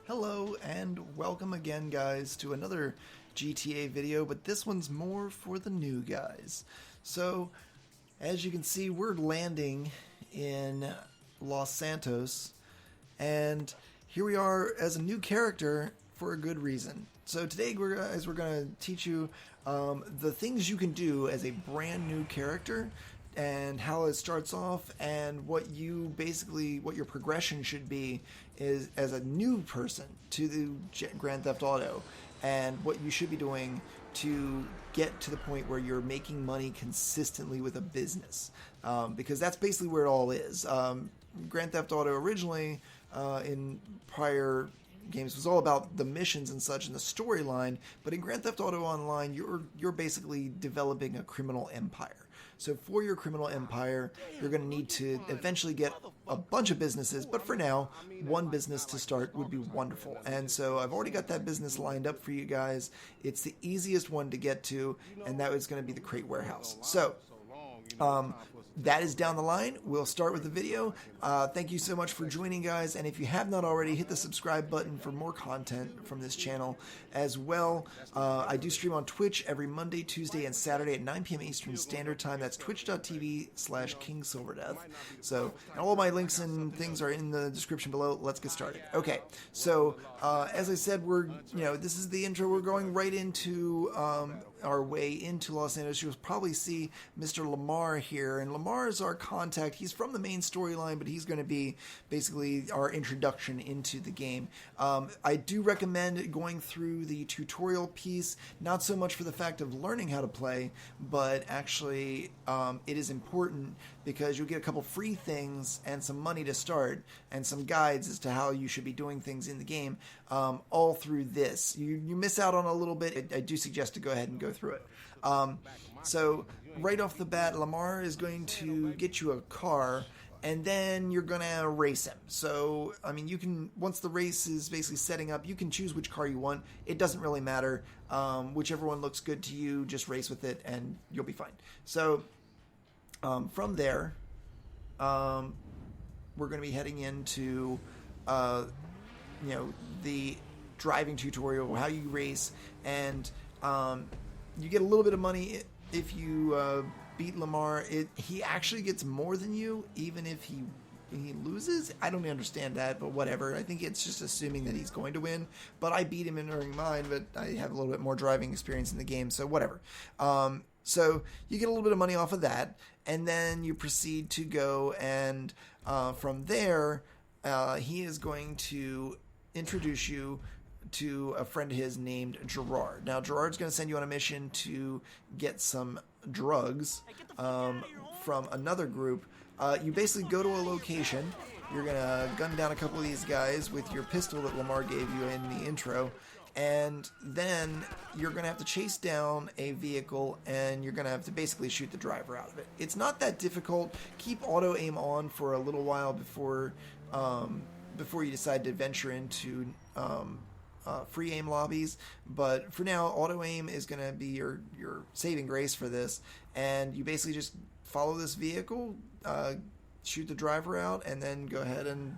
Hello and welcome again, guys, to another GTA video, but this one's more for the new guys. So, as you can see, we're landing in Los Santos, and here we are as a new character for a good reason. So today, we're going to teach you the things you can do as a brand new character, and how it starts off, and what your progression should be is as a new person to the Grand Theft Auto, and what you should be doing to get to the point where you're making money consistently with a business, because that's basically where it all is. Grand Theft Auto originally, in prior games, was all about the missions and such and the storyline, but in Grand Theft Auto Online, you're basically developing a criminal empire. So for your criminal empire, you're going to need to eventually get a bunch of businesses, but for now, one business to start would be wonderful. And so I've already got that business lined up for you guys. It's the easiest one to get to, and that is going to be the crate warehouse. So that is down the line. We'll start with the video. Thank you so much for joining, guys, and if you have not already, hit the subscribe button for more content from this channel as well. I do stream on Twitch every Monday, Tuesday, and Saturday at 9 p.m. Eastern Standard Time. That's twitch.tv/KingSilverdeath. So, and all my links and things are in the description below. Let's get started. Okay, so as I said, this is the intro. We're going right into our way into Los Angeles. You'll probably see Mr. Lamar here, and Lamar is our contact. He's from the main storyline, but he's going to be basically our introduction into the game. I do recommend going through the tutorial piece, not so much for the fact of learning how to play, but actually it is important because you'll get a couple free things and some money to start, and some guides as to how you should be doing things in the game, all through this. You miss out on a little bit. I do suggest to go ahead and go through it. So right off the bat, Lamar is going to get you a car, and then you're going to race him. So, I mean, you can, once the race is basically setting up, you can choose which car you want. It doesn't really matter. Whichever one looks good to you, just race with it, and you'll be fine. So, from there, we're going to be heading into, the driving tutorial, how you race, and you get a little bit of money if you beat Lamar. He actually gets more than you, even if he loses. I don't understand that, but whatever. I think it's just assuming that he's going to win. But I beat him in during mine, but I have a little bit more driving experience in the game, so whatever. So you get a little bit of money off of that, and then you proceed to go, and from there, he is going to introduce you to a friend of his named Gerard. Now, Gerard's going to send you on a mission to get some drugs from another group. You basically go to a location. You're going to gun down a couple of these guys with your pistol that Lamar gave you in the intro, and then you're going to have to chase down a vehicle, and you're going to have to basically shoot the driver out of it. It's not that difficult. Keep auto aim on for a little while before you decide to venture into free aim lobbies, but for now, auto aim is going to be your saving grace for this, and you basically just follow this vehicle, shoot the driver out, and then go ahead and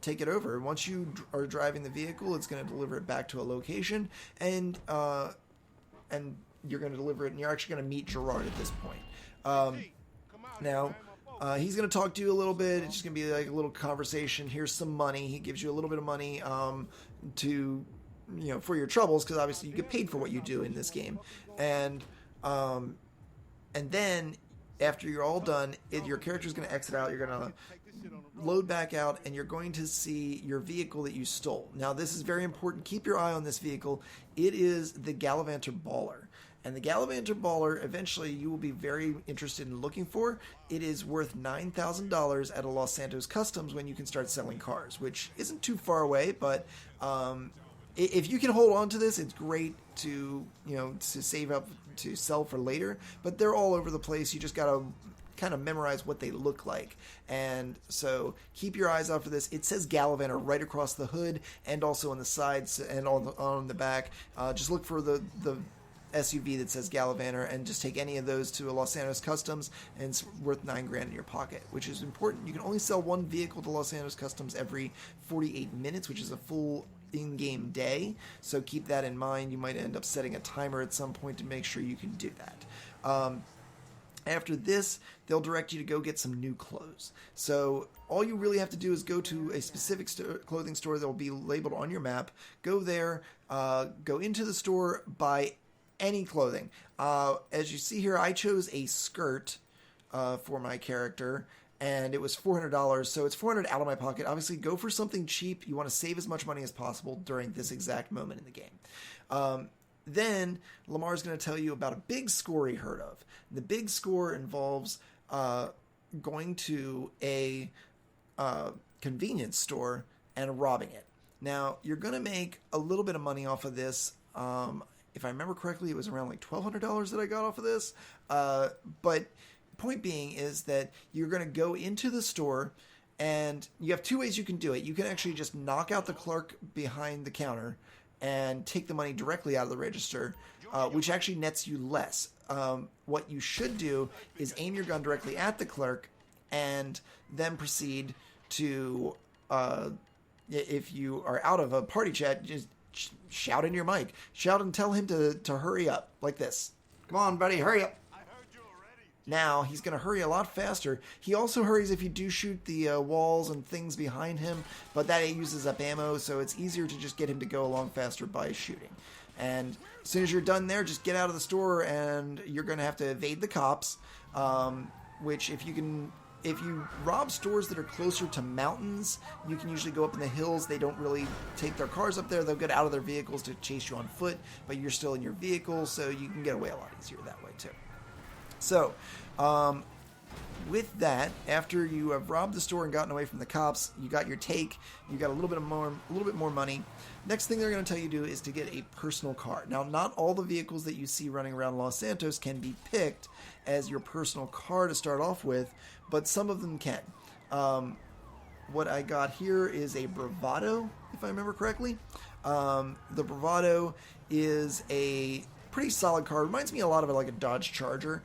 take it over. Once you are driving the vehicle, it's going to deliver it back to a location, and you're going to deliver it, and you're actually going to meet Gerard at this point. Now, he's going to talk to you a little bit. It's just going to be like a little conversation. Here's some money. He gives you a little bit of money to, for your troubles, because obviously you get paid for what you do in this game. And then after you're all done, your character's going to exit out. You're going to load back out, and you're going to see your vehicle that you stole. Now, this is very important. Keep your eye on this vehicle. It is the Gallivanter Baller. And the Gallivanter Baller, eventually you will be very interested in looking for. It is worth $9,000 at a Los Santos Customs when you can start selling cars, which isn't too far away, but if you can hold on to this, it's great to save up to sell for later, but they're all over the place. You just got to kind of memorize what they look like. And so keep your eyes out for this. It says Gallivanter right across the hood and also on the sides and on the back. Just look for the SUV that says Gallivanter and just take any of those to a Los Santos Customs, and it's worth $9,000 in your pocket, which is important. You can only sell one vehicle to Los Santos Customs every 48 minutes, which is a full in-game day, so keep that in mind. You might end up setting a timer at some point to make sure you can do that. After this, they'll direct you to go get some new clothes. So all you really have to do is go to a specific clothing store that will be labeled on your map. Go there, go into the store, buy any clothing. As you see here, I chose a skirt for my character, and it was $400, so it's $400 out of my pocket. Obviously, go for something cheap. You want to save as much money as possible during this exact moment in the game. Then Lamar's going to tell you about a big score he heard of. The big score involves going to a convenience store and robbing it. Now, you're going to make a little bit of money off of this. If I remember correctly, it was around like $1,200 that I got off of this. But point being is that you're going to go into the store, and you have two ways you can do it. You can actually just knock out the clerk behind the counter and take the money directly out of the register, which actually nets you less. What you should do is aim your gun directly at the clerk and then proceed to, if you are out of a party chat, just shout in your mic. Shout and tell him to hurry up, like this. Come on, buddy, hurry up. Now, he's going to hurry a lot faster. He also hurries if you do shoot the walls and things behind him, but that uses up ammo, so it's easier to just get him to go along faster by shooting. And as soon as you're done there, just get out of the store, and you're going to have to evade the cops, which if you rob stores that are closer to mountains, you can usually go up in the hills. They don't really take their cars up there. They'll get out of their vehicles to chase you on foot, but you're still in your vehicle, so you can get away a lot easier that way, too. So, with that, after you have robbed the store and gotten away from the cops, you got your take, you got a little bit more money. Next thing they're going to tell you to do is to get a personal car. Now, not all the vehicles that you see running around Los Santos can be picked as your personal car to start off with, but some of them can. What I got here is a Bravado, if I remember correctly. The Bravado is a pretty solid car. Reminds me a lot of like a Dodge Charger.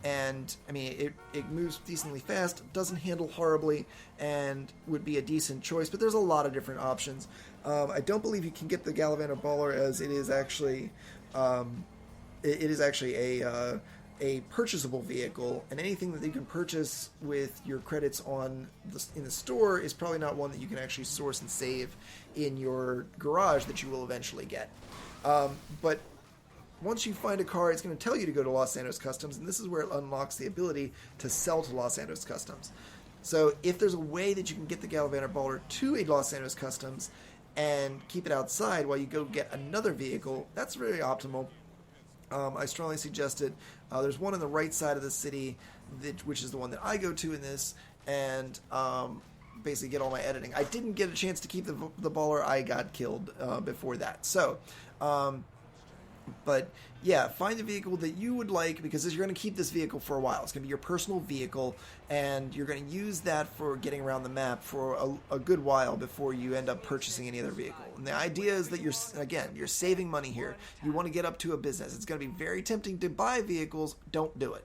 And I mean, it moves decently fast, doesn't handle horribly, and would be a decent choice. But there's a lot of different options. I don't believe you can get the Gallivanter Baller, as it is actually a purchasable vehicle, and anything that you can purchase with your credits in the store is probably not one that you can actually source and save in your garage that you will eventually get. But once you find a car, it's going to tell you to go to Los Santos Customs, and this is where it unlocks the ability to sell to Los Santos Customs. So if there's a way that you can get the Gallivanter Baller to a Los Santos Customs and keep it outside while you go get another vehicle, that's very optimal. I strongly suggest it. There's one on the right side of the city, which is the one that I go to in this, and basically get all my editing. I didn't get a chance to keep the Baller. I got killed before that. So, but yeah, find the vehicle that you would like, because you're going to keep this vehicle for a while. It's going to be your personal vehicle, and you're going to use that for getting around the map for a good while before you end up purchasing any other vehicle. And the idea is that you're saving money here. You want to get up to a business. It's going to be very tempting to buy vehicles. Don't do it.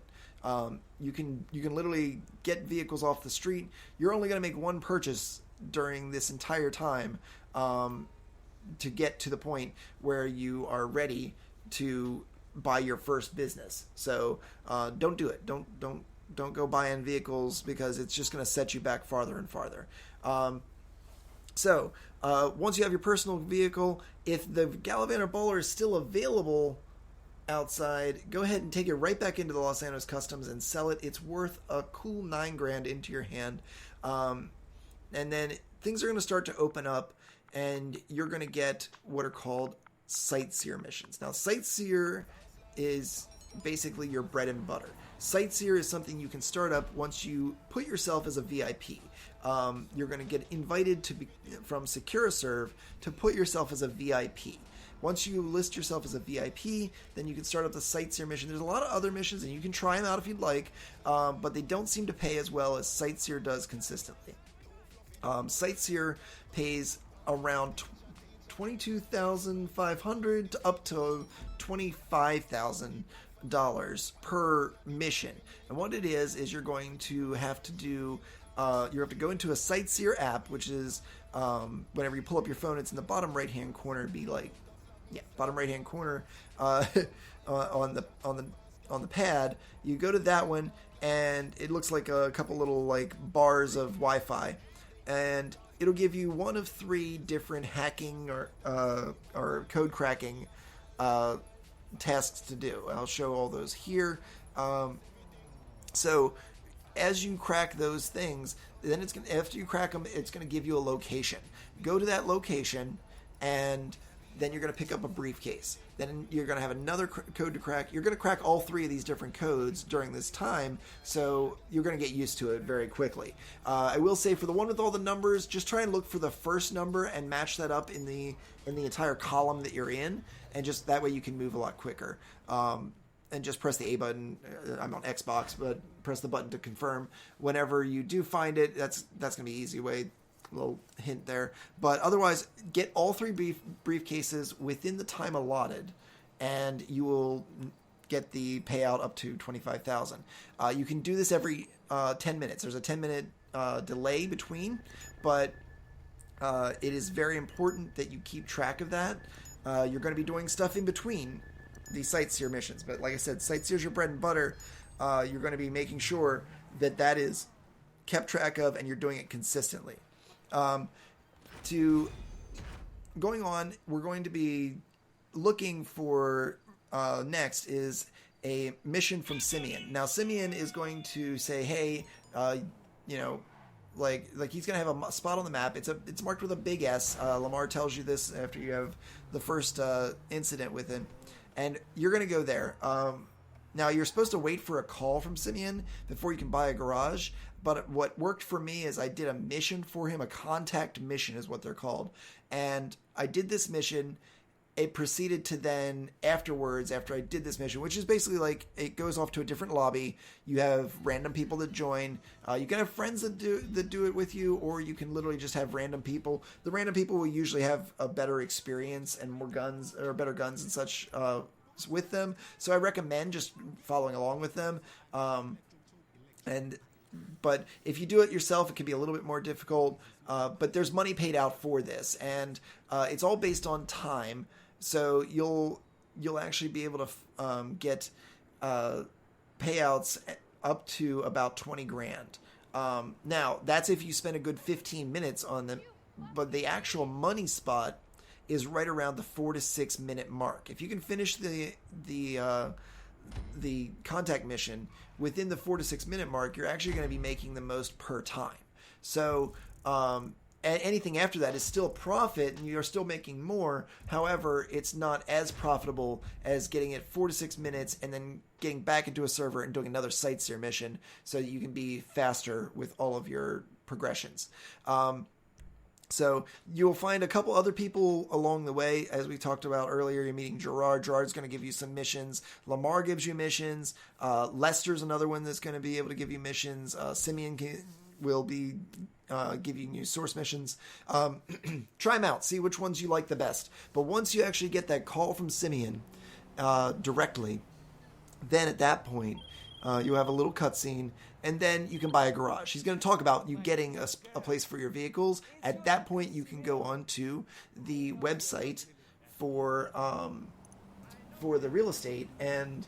You can literally get vehicles off the street. You're only going to make one purchase during this entire time to get to the point where you are ready to buy your first business. So don't do it. Don't go buying vehicles, because it's just going to set you back farther and farther. So once you have your personal vehicle, if the Gallivanter Baller is still available outside, go ahead and take it right back into the Los Santos Customs and sell it. It's worth a cool $9,000 into your hand. And then things are going to start to open up, and you're going to get what are called Sightseer missions. Now, Sightseer is basically your bread and butter. Sightseer is something you can start up once you put yourself as a VIP. You're going to get invited from SecuriServe to put yourself as a VIP. Once you list yourself as a VIP, then you can start up the Sightseer mission. There's a lot of other missions, and you can try them out if you'd like, but they don't seem to pay as well as Sightseer does consistently. Sightseer pays around $22,500 to up to $25,000 per mission. And what it is you're going to have to do. You have to go into a Sightseer app, which is whenever you pull up your phone, it's in the bottom right hand corner. It'd be like, bottom right hand corner on the pad. You go to that one, and it looks like a couple little like bars of Wi-Fi, and it'll give you one of 3 different hacking or code cracking tasks to do. I'll show all those here. So as you crack those things, then after you crack them, it's going to give you a location. Go to that location, and then you're going to pick up a briefcase. Then you're going to have another code to crack. You're going to crack all 3 of these different codes during this time, so you're going to get used to it very quickly. I will say, for the one with all the numbers, just try and look for the first number and match that up in the entire column that you're in, and just that way you can move a lot quicker. And just press the A button. I'm on Xbox, but press the button to confirm. Whenever you do find it, that's going to be easy way. Little hint there. But otherwise, get all 3 briefcases within the time allotted, and you will get the payout up to $25,000. You can do this every 10 minutes. There's a 10-minute delay between, but it is very important that you keep track of that. You're going to be doing stuff in between the Sightseer missions, but like I said, Sightseer's your bread and butter. You're going to be making sure that is kept track of, and you're doing it consistently. Going on, we're going to be looking for next is a mission from Simeon. Now, Simeon is going to say, hey, like he's going to have a spot on the map. It's marked with a big S. Lamar tells you this after you have the first incident with him, and you're going to go there. Now, you're supposed to wait for a call from Simeon before you can buy a garage. But what worked for me is I did a mission for him. A contact mission is what they're called. And I did this mission. It proceeded to then afterwards, after I did this mission, which is basically like it goes off to a different lobby. You have random people that join. You can have friends that do it with you, or you can literally just have random people. The random people will usually have a better experience and more guns, or better guns and such with them. So I recommend just following along with them. But if you do it yourself, it can be a little bit more difficult. But there's money paid out for this, and it's all based on time. So you'll actually be able to get payouts up to about $20,000. Now that's if you spend a good 15 minutes on them, but the actual money spot is right around the 4 to 6 minute mark. If you can finish the contact mission within the 4 to 6 minute mark, you're actually going to be making the most per time. So anything after that is still profit, and you're still making more. However, it's not as profitable as getting it 4 to 6 minutes and then getting back into a server and doing another Sightseer mission, so that you can be faster with all of your progressions. So you'll find a couple other people along the way. As we talked about earlier, you're meeting Gerard. Gerard's going to give you some missions. Lamar gives you missions. Lester's another one that's going to be able to give you missions. Simeon will be giving you source missions. Try them out. See which ones you like the best. But once you actually get that call from Simeon directly, then at that point, you'll have a little cutscene, and then you can buy a garage. He's going to talk about you getting a place for your vehicles. At that point, you can go onto the website for the real estate and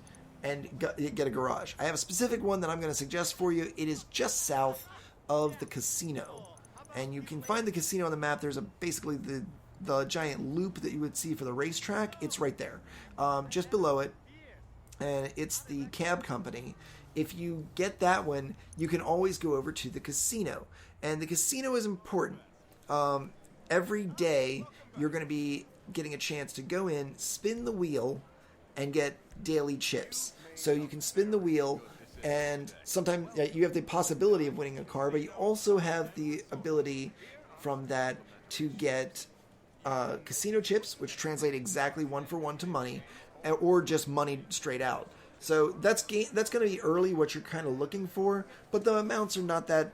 get a garage. I have a specific one that I'm going to suggest for you. It is just south of the casino, and you can find the casino on the map. There's basically the giant loop that you would see for the racetrack. It's right there, just below it. And it's the cab company. If you get that one, you can always go over to the casino. And the casino is important. Every day, you're going to be getting a chance to go in, spin the wheel, and get daily chips. So you can spin the wheel, and sometimes you have the possibility of winning a car, but you also have the ability from that to get casino chips, which translate exactly 1-for-1 to money, or just money straight out. So that's going to be early what you're kind of looking for, but the amounts are not that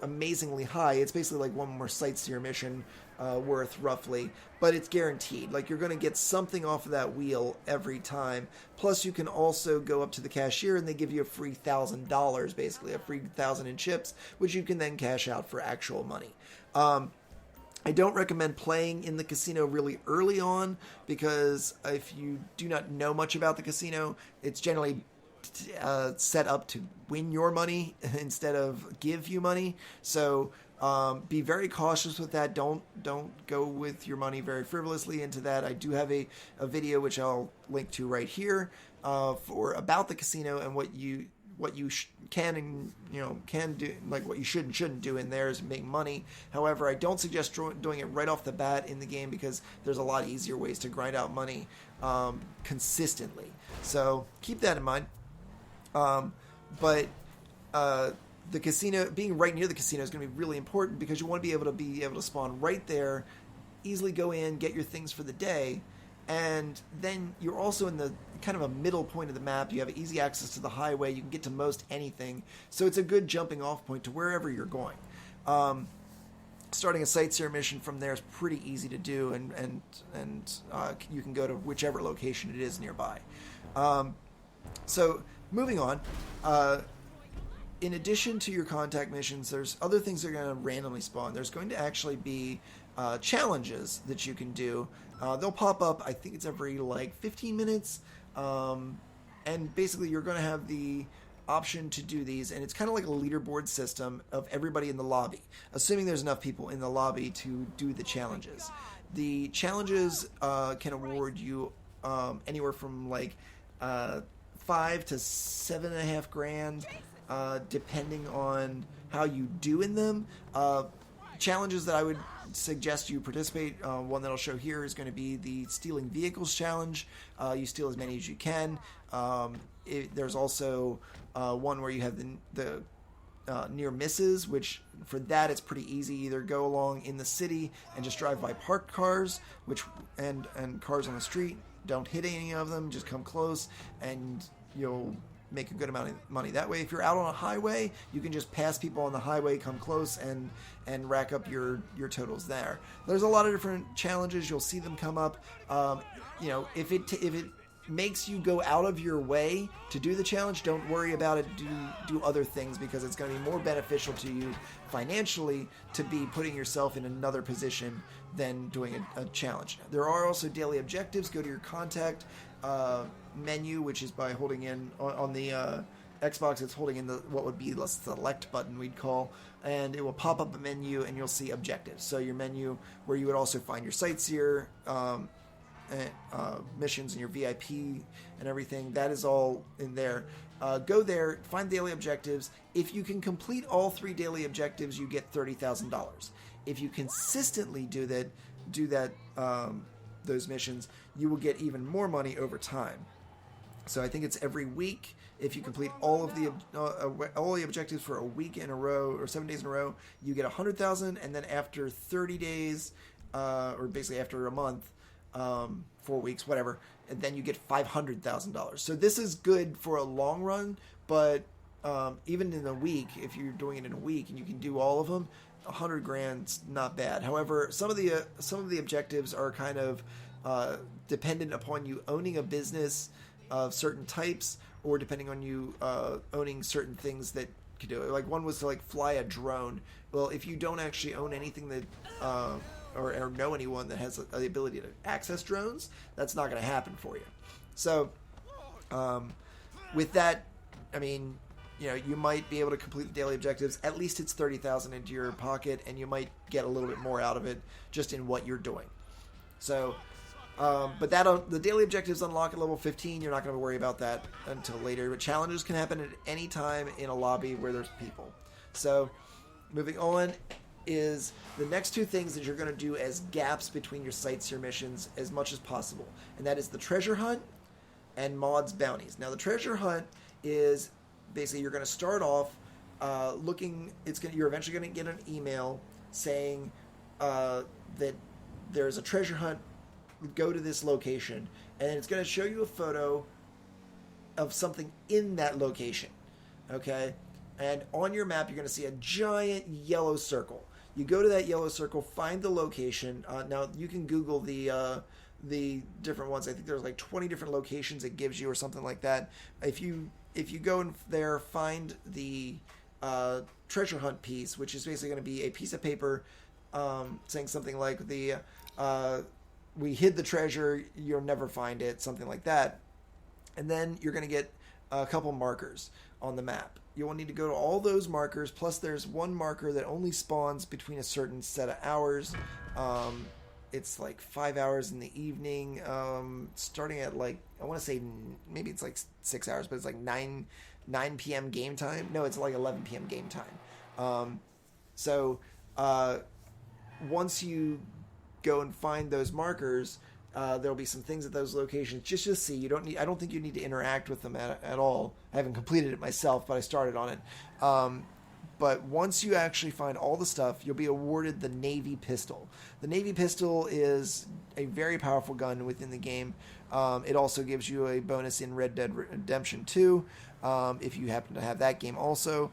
amazingly high. It's basically like one more Sightseer mission worth roughly, but it's guaranteed. Like, you're going to get something off of that wheel every time. Plus, you can also go up to the cashier and they give you a free $1,000, basically a free 1,000 in chips, which you can then cash out for actual money. I don't recommend playing in the casino really early on, because if you do not know much about the casino, it's generally set up to win your money instead of give you money. So be very cautious with that. Don't go with your money very frivolously into that. I do have a video which I'll link to right here for about the casino and what you can and can do, like what you should and shouldn't do in there is make money. However, I don't suggest doing it right off the bat in the game, because there's a lot easier ways to grind out money consistently. So keep that in mind. But the casino, being right near the casino, is going to be really important, because you want to be able to spawn right there, easily go in, get your things for the day, and then you're also in the kind of a middle point of the map. You have easy access to the highway. You can get to most anything, so it's a good jumping off point to wherever you're going. Starting a Sightseer mission from there is pretty easy to do, and you can go to whichever location it is nearby. So moving on, in addition to your contact missions, there's other things that are going to randomly spawn. There's going to actually be challenges that you can do. They'll pop up, I think it's every like 15 minutes, and basically you're going to have the option to do these, and it's kind of like a leaderboard system of everybody in the lobby, assuming there's enough people in the lobby to do the challenges. The challenges can award you anywhere from like $5 to $7.5 grand, depending on how you do in them. Challenges that I would suggest you participate, one that I'll show here is going to be the stealing vehicles challenge. You steal as many as you can. There's also one where you have the near misses, which for that it's pretty easy. Either go along in the city and just drive by parked cars, and cars on the street. Don't hit any of them, just come close, and you'll make a good amount of money that way. If you're out on a highway, you can just pass people on the highway, come close, and rack up your totals there. There's a lot of different challenges. You'll see them come up. If it makes you go out of your way to do the challenge, don't worry about it. Do other things, because it's going to be more beneficial to you financially to be putting yourself in another position than doing a challenge. There are also daily objectives. Go to your contact menu, which is by holding in on the Xbox. It's holding in what would be the select button, we'd call, and it will pop up a menu, and you'll see objectives. So your menu, where you would also find your Sightseer missions and your VIP and everything, that is all in there. Go there, find daily objectives. If you can complete all 3 daily objectives, you get $30,000. If you consistently do that those missions, you will get even more money over time. So I think it's every week. If you complete all of the objectives for a week in a row, or 7 days in a row, you get $100,000, and then after 30 days, or basically after a month, 4 weeks, whatever, and then you get $500,000. So this is good for a long run, but even in a week, if you're doing it in a week and you can do all of them, 100 grand's not bad. However, some of the objectives are kind of dependent upon you owning a business of certain types, or depending on you owning certain things that could do it. Like one was to like fly a drone. Well, if you don't actually own anything that or know anyone that has the ability to access drones, that's not going to happen for you. So with that, I mean, you might be able to complete the daily objectives. At least it's $30,000 into your pocket, and you might get a little bit more out of it just in what you're doing. So, but the daily objectives unlock at level 15. You're not going to worry about that until later. But challenges can happen at any time in a lobby where there's people. So, moving on is the next 2 things that you're going to do as gaps between your Sightseer missions as much as possible, and that is the treasure hunt and mods bounties. Now, the treasure hunt is basically you're going to start off looking. You're eventually going to get an email saying that there's a treasure hunt. Go to this location, and it's going to show you a photo of something in that location. Okay, And on your map, you're going to see a giant yellow circle. You go to that yellow circle, find the location. Now, you can Google the different ones. I think there's like 20 different locations it gives you or something like that. If you go in there, find the treasure hunt piece, which is basically going to be a piece of paper saying something like we hid the treasure, you'll never find it, something like that. And then you're going to get a couple markers on the map. You will need to go to all those markers, plus there's one marker that only spawns between a certain set of hours. It's like 5 hours in the evening, starting at like, I want to say maybe it's like 6 hours, but it's like 9 p.m. game time. No, it's like 11 p.m. game time. Once you go and find those markers, there'll be some things at those locations just to see. I don't think you need to interact with them at all. I haven't completed it myself, but I started on it. But once you actually find all the stuff, you'll be awarded the Navy pistol. The Navy pistol is a very powerful gun within the game. It also gives you a bonus in Red Dead Redemption 2, if you happen to have that game also.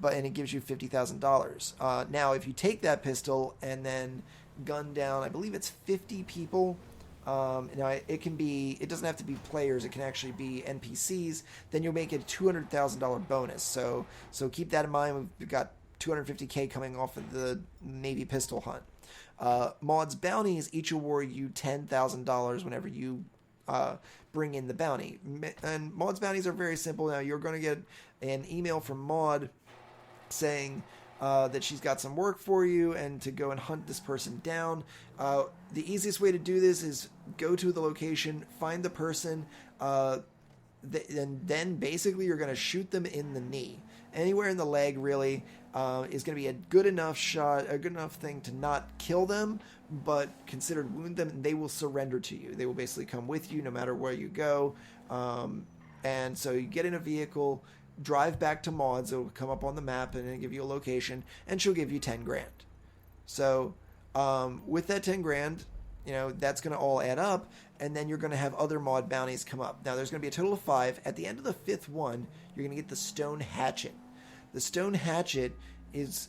And it gives you $50,000. Now, if you take that pistol and then gun down, I believe it's 50 people. Now it doesn't have to be players, it can actually be NPCs, then you'll make it a $200,000 bonus. So keep that in mind. We've got $250K coming off of the Navy pistol hunt. Maud's bounties each award you $10,000 whenever you bring in the bounty. And Maud's bounties are very simple. Now you're going to get an email from Maud saying that she's got some work for you and to go and hunt this person down. The easiest way to do this is go to the location, find the person, and then basically you're going to shoot them in the knee. Anywhere in the leg really is going to be a good enough shot, a good enough thing to not kill them, but considered wound them, and they will surrender to you. They will basically come with you no matter where you go. And so you get in a vehicle, drive back to Maud's. It'll come up on the map and it'll give you a location, and she'll give you 10 grand. So with that 10 grand, that's going to all add up, and then you're going to have other Maud bounties come up. Now there's going to be a total of 5. At the end of the 5th one, you're going to get the stone hatchet. The stone hatchet is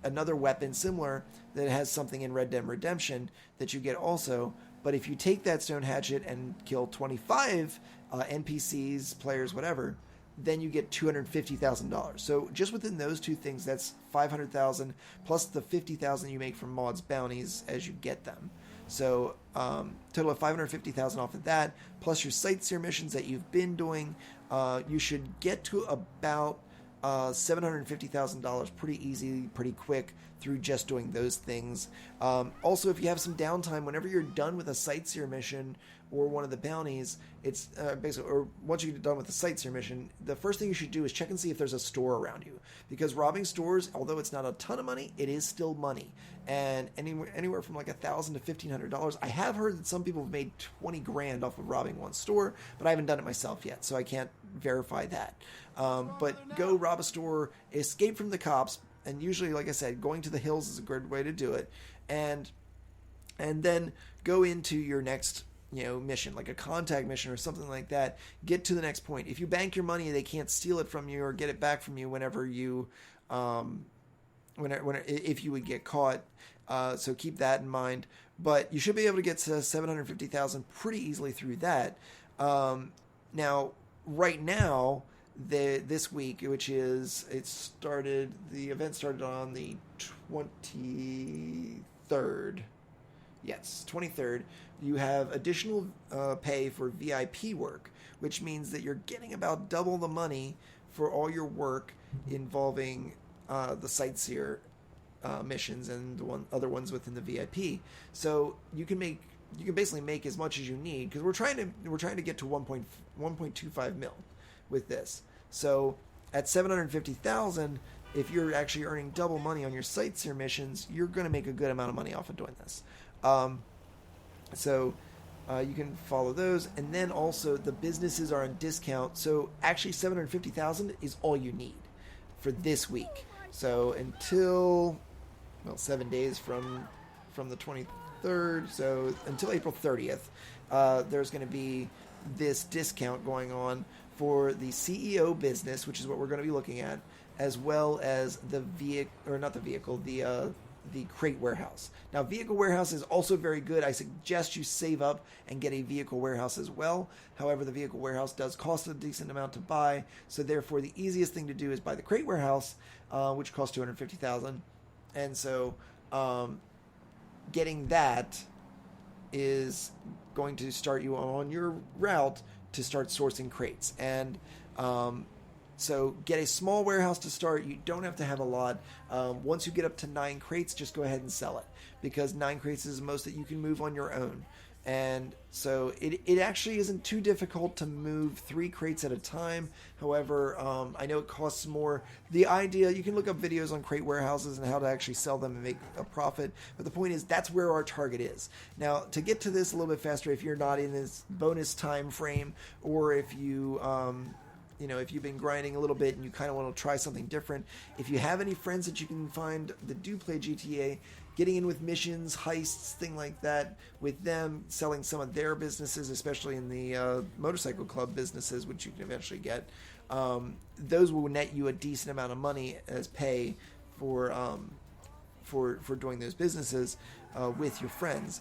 another weapon similar that has something in Red Dead Redemption that you get also. But if you take that stone hatchet and kill 25 NPCs, players, whatever, then you get $250,000. So just within those two things, that's $500,000 plus the $50,000 you make from Maud's bounties as you get them. So total of $550,000 off of that, plus your Sightseer missions that you've been doing. You should get to about $750,000 pretty easy, pretty quick through just doing those things. Also, if you have some downtime, whenever you're done with a Sightseer mission or one of the bounties, it's basically, or once you get done with the Sightseer mission, the first thing you should do is check and see if there's a store around you. Because robbing stores, although it's not a ton of money, it is still money. And anywhere from like $1,000 to $1,500. I have heard that some people have made 20 grand off of robbing one store, but I haven't done it myself yet, so I can't verify that. But go rob a store, escape from the cops, and usually, like I said, going to the hills is a good way to do it. And then go into your next mission, like a contact mission or something like that. Get to the next point. If you bank your money, they can't steal it from you or get it back from you whenever you, if you would get caught. So keep that in mind. But you should be able to get to $750,000 pretty easily through that. Now, right now, this week, which is, the event started on the 23rd. Yes, 23rd. You have additional pay for VIP work, which means that you're getting about double the money for all your work involving the Sightseer missions and the other ones within the VIP. So you can basically make as much as you need, because we're trying to get to 1.25 mil with this. So at $750,000, if you're actually earning double money on your Sightseer missions, you're going to make a good amount of money off of doing this. So you can follow those, and then also the businesses are on discount. So actually, $750,000 is all you need for this week. So until 7 days from the 23rd, so until April 30th, there's going to be this discount going on for the CEO business, which is what we're going to be looking at, as well as the vehicle, or not the vehicle, the crate warehouse. Now, vehicle warehouse is also very good. I suggest you save up and get a vehicle warehouse as well. However, the vehicle warehouse does cost a decent amount to buy, so therefore the easiest thing to do is buy the crate warehouse, which costs $250,000. And so getting that is going to start you on your route to start sourcing crates. And so get a small warehouse to start. You don't have to have a lot. Once you get up to 9 crates, just go ahead and sell it, because 9 crates is the most that you can move on your own. And so it actually isn't too difficult to move 3 crates at a time. However, I know it costs more. The idea, you can look up videos on crate warehouses and how to actually sell them and make a profit. But the point is, that's where our target is. Now, to get to this a little bit faster, if you're not in this bonus time frame, or if you... if you've been grinding a little bit and you kind of want to try something different, if you have any friends that you can find that do play GTA, getting in with missions, heists, thing like that, with them, selling some of their businesses, especially in the motorcycle club businesses, which you can eventually get, those will net you a decent amount of money as pay for doing those businesses with your friends.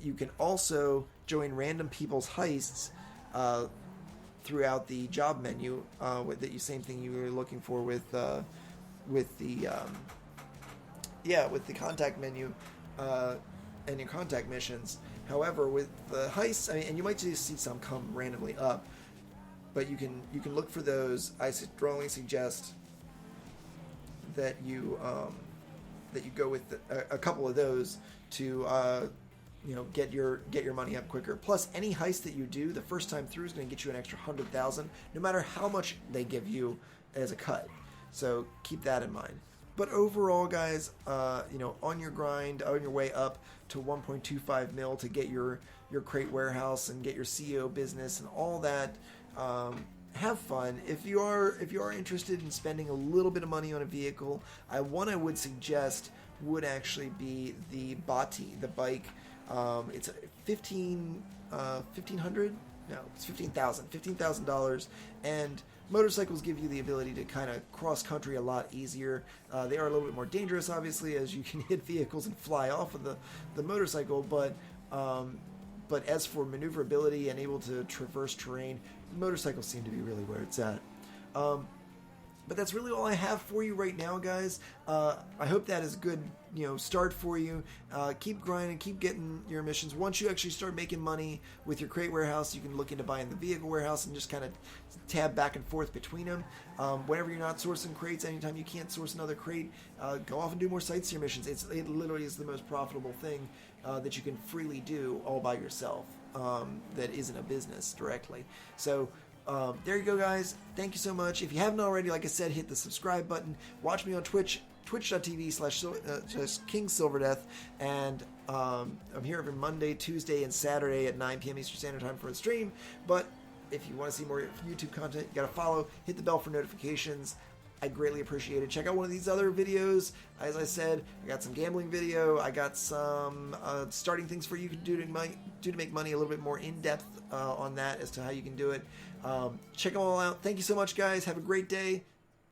You can also join random people's heists throughout the job menu, with the same thing you were looking for with the contact menu and your contact missions. However, with the heists, and you might just see some come randomly up, but you can look for those. I strongly suggest that you go with a couple of those to get your money up quicker. Plus, any heist that you do the first time through is going to get you an extra 100,000, no matter how much they give you as a cut. So keep that in mind. But overall, guys, on your grind, on your way up to 1.25 mil to get your crate warehouse and get your CEO business and all that, have fun. If you are interested in spending a little bit of money on a vehicle, one I would suggest would actually be the Bati, the bike. It's $1,500. No, it's $15,000, and motorcycles give you the ability to kind of cross country a lot easier. They are a little bit more dangerous, obviously, as you can hit vehicles and fly off of the motorcycle. But as for maneuverability and able to traverse terrain, motorcycles seem to be really where it's at. But that's really all I have for you right now, guys. I hope that is a good, start for you. Keep grinding, keep getting your missions. Once you actually start making money with your crate warehouse, you can look into buying the vehicle warehouse and just kind of tab back and forth between them. Whenever you're not sourcing crates, anytime you can't source another crate, go off and do more Sightseer missions. It literally is the most profitable thing that you can freely do all by yourself, that isn't a business directly. So there you go, guys. Thank you so much. If you haven't already, like I said, hit the subscribe button. Watch me on Twitch, twitch.tv/KingSilverdeath. And I'm here every Monday, Tuesday, and Saturday at 9 p.m. Eastern Standard Time for a stream. But if you want to see more YouTube content, you got to follow, hit the bell for notifications. I greatly appreciate it. Check out one of these other videos. As I said, I got some gambling video. I got some starting things for you to do to make money, a little bit more in-depth on that as to how you can do it. Check them all out. Thank you so much, guys. Have a great day.